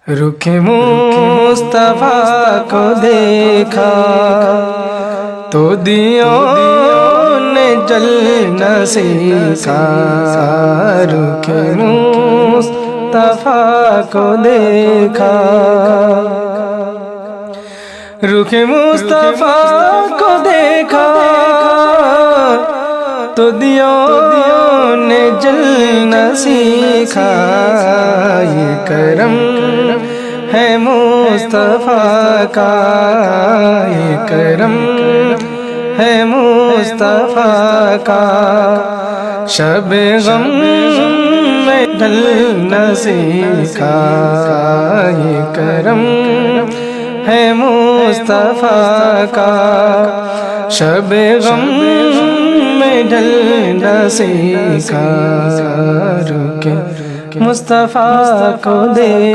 رخ مصطفیٰ کو دیکھا تو دیوں نے جلنا سیکھا۔ رخ مصطفیٰ کو دیکھا، رخ مصطفیٰ کو دیکھا تو دیوں نے جلنا سیکھا۔ یہ کرم ہے مصطفیٰ کا، یہ کرم ہے مصطفیٰ کا۔ شب غم میں ڈھلنا سیکھا، یہ کرم ہے مصطفیٰ کا۔ شب غم میں ڈھلنا سیکھا، رخ مصطفیٰ کو دے